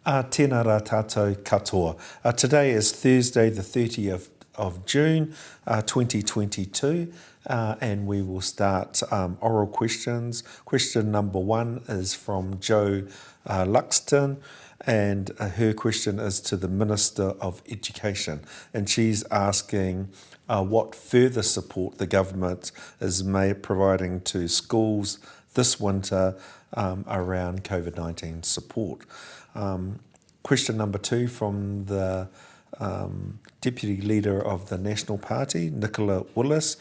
Tēnā rā tātou katoa. Today is Thursday, the 30th of June, 2022, and we will start oral questions. Question number 1 is from Jo Luxton, and her question is to the Minister of Education, and she's asking what further support the government is providing to schools this winter around COVID-19 support. Question number 2 from the Deputy Leader of the National Party, Nicola Willis,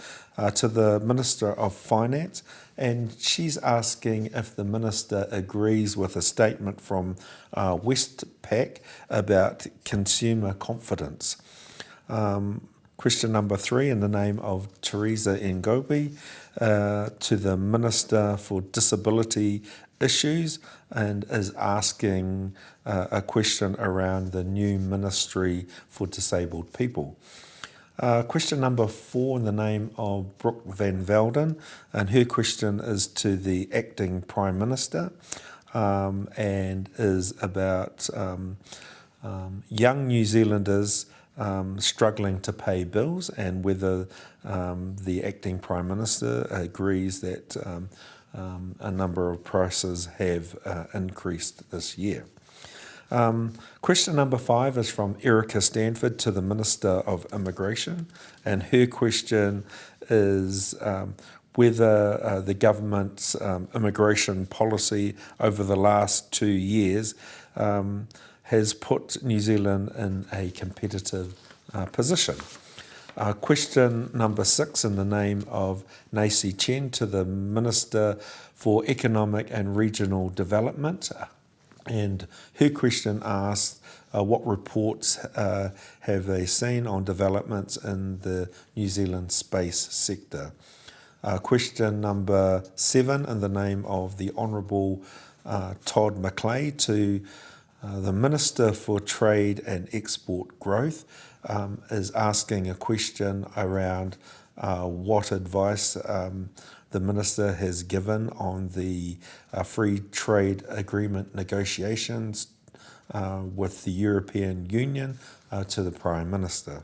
to the Minister of Finance, and she's asking if the Minister agrees with a statement from Westpac about consumer confidence. Question number 3 in the name of Teresa Ngobi, to the Minister for Disability Issues, and is asking a question around the new Ministry for Disabled People. Question number 4 in the name of Brooke Van Velden, and her question is to the Acting Prime Minister, and is about young New Zealanders struggling to pay bills, and whether the Acting Prime Minister agrees that a number of prices have increased this year. Question number 5 is from Erica Stanford to the Minister of Immigration, and her question is whether the government's immigration policy over the last 2 years has put New Zealand in a competitive position. Question number 6 in the name of Nacy Chen to the Minister for Economic and Regional Development, and her question asks what reports have they seen on developments in the New Zealand space sector. Question number 7 in the name of the Honourable Todd McClay to the Minister for Trade and Export Growth, is asking a question around what advice the Minister has given on the free trade agreement negotiations with the European Union to the Prime Minister.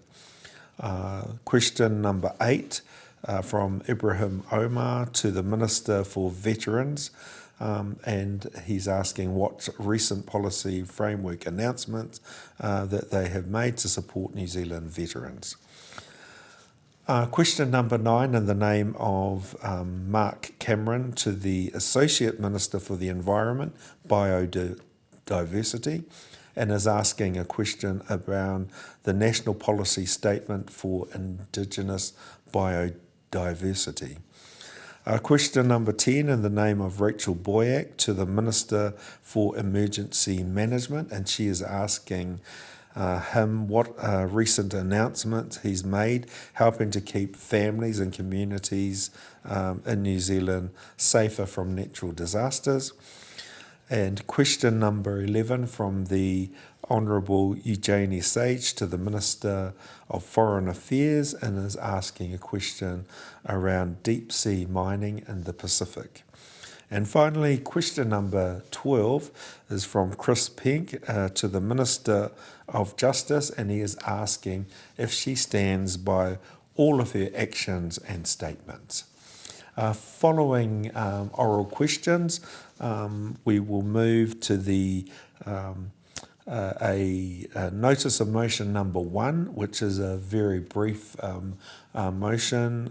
Question number 8 from Ibrahim Omar to the Minister for Veterans, and he's asking what recent policy framework announcements that they have made to support New Zealand veterans. Question number 9 in the name of Mark Cameron to the Associate Minister for the Environment, Biodiversity, and is asking a question around the National Policy Statement for Indigenous Biodiversity. Question number 10 in the name of Rachel Boyack to the Minister for Emergency Management, and she is asking him what recent announcements he's made helping to keep families and communities in New Zealand safer from natural disasters. And question number 11 from the Honourable Eugenie Sage to the Minister of Foreign Affairs, and is asking a question around deep sea mining in the Pacific. And finally, question number 12 is from Chris Pink to the Minister of Justice, and he is asking if she stands by all of her actions and statements. Following oral questions, we will move to the a notice of motion number 1, which is a very brief motion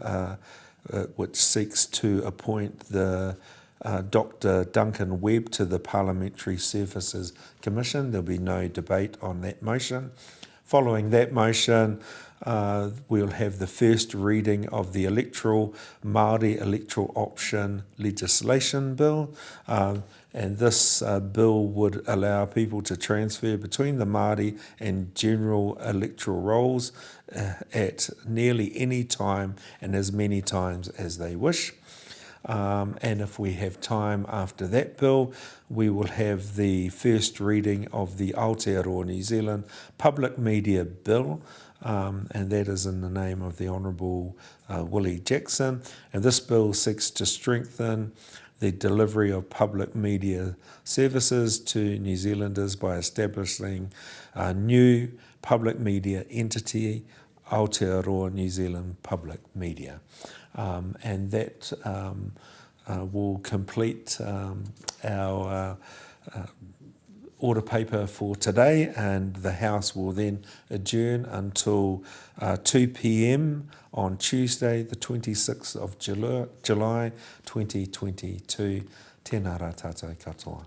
which seeks to appoint the Dr. Duncan Webb to the Parliamentary Services Commission. There'll be no debate on that motion. Following that motion, we'll have the first reading of the Māori Electoral Option Legislation Bill, and this bill would allow people to transfer between the Māori and general electoral rolls at nearly any time and as many times as they wish. And if we have time after that bill, we will have the first reading of the Aotearoa New Zealand Public Media Bill, and that is in the name of the Honourable Willie Jackson. And this bill seeks to strengthen the delivery of public media services to New Zealanders by establishing a new public media entity, Aotearoa New Zealand Public Media. And that will complete our order paper for today, and the House will then adjourn until 2 p.m. on Tuesday, the 26th of July 2022. Tēnā rā tātou katoa.